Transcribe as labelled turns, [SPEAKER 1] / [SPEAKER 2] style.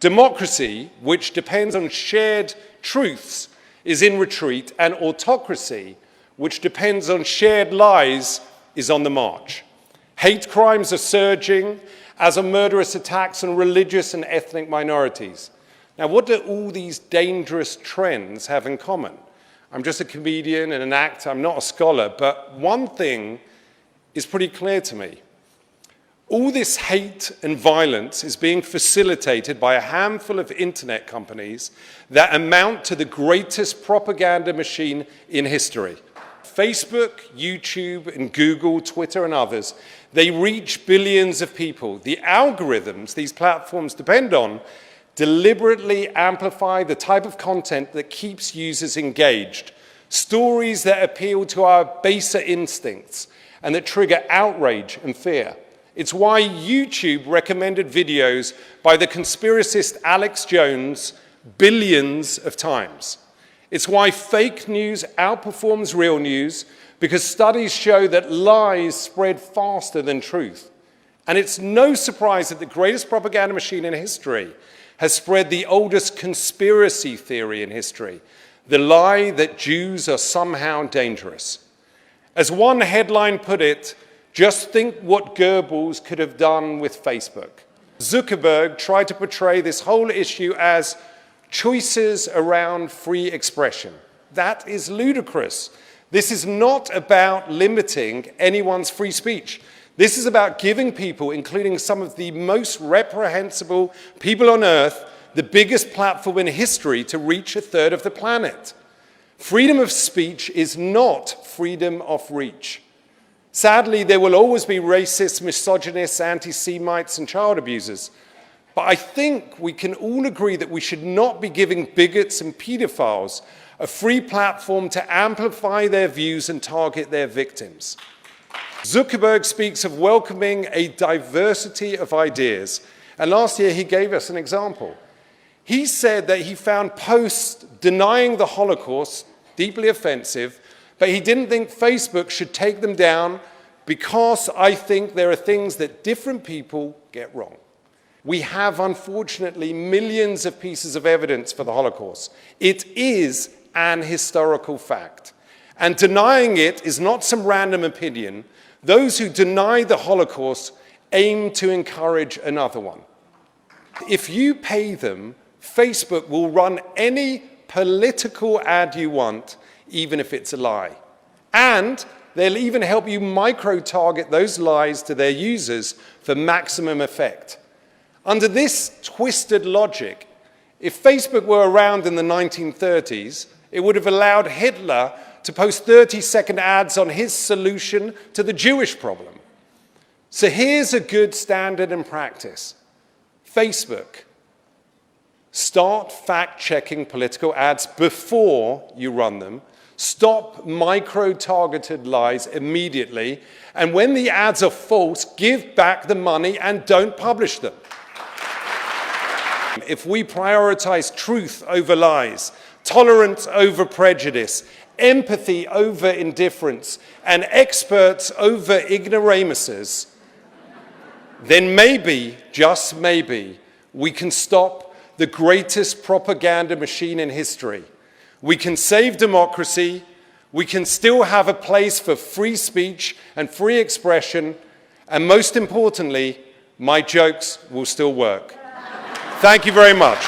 [SPEAKER 1] Democracy, which depends on shared truths, is in retreat, and autocracy, which depends on shared lies, is on the march. Hate crimes are surging, as are murderous attacks on religious and ethnic minorities. Now, what do all these dangerous trends have in common? I'm just a comedian and an actor, I'm not a scholar, but one thing is pretty clear to me. All this hate and violence is being facilitated by a handful of internet companies that amount to the greatest propaganda machine in history. Facebook, YouTube, and Google, Twitter, and others, they reach billions of people. The algorithms these platforms depend on deliberately amplify the type of content that keeps users engaged, stories that appeal to our baser instincts and that trigger outrage and fear. It's why YouTube recommended videos by the conspiracist Alex Jones billions of times. It's why fake news outperforms real news, because studies show that lies spread faster than truth. And it's no surprise that the greatest propaganda machine in history has spread the oldest conspiracy theory in history, the lie that Jews are somehow dangerous. As one headline put it, just think what Goebbels could have done with Facebook. Zuckerberg tried to portray this whole issue as choices around free expression. That is ludicrous. This is not about limiting anyone's free speech. This is about giving people, including some of the most reprehensible people on earth, the biggest platform in history to reach a third of the planet. Freedom of speech is not freedom of reach. Sadly, there will always be racists, misogynists, anti-Semites, and child abusers. But I think we can all agree that we should not be giving bigots and pedophiles a free platform to amplify their views and target their victims. Zuckerberg speaks of welcoming a diversity of ideas. And last year, he gave us an example. He said that he found posts denying the Holocaust deeply offensive, but he didn't think Facebook should take them down because I think there are things that different people get wrong. We have, unfortunately, millions of pieces of evidence for the Holocaust. It is an historical fact. And denying it is not some random opinion. Those who deny the Holocaust aim to encourage another one. If you pay them, Facebook will run any political ad you want, even if it's a lie. And they'll even help you micro-target those lies to their users for maximum effect. Under this twisted logic, if Facebook were around in the 1930s, it would have allowed Hitler to post 30-second ads on his solution to the Jewish problem. So here's a good standard and practice. Facebook, start fact-checking political ads before you run them. Stop micro-targeted lies immediately. And when the ads are false, give back the money and don't publish them. If we prioritize truth over lies, tolerance over prejudice, empathy over indifference, and experts over ignoramuses, then maybe, just maybe, we can stop the greatest propaganda machine in history. We can save democracy, we can still have a place for free speech and free expression, and most importantly, my jokes will still work. Thank you very much.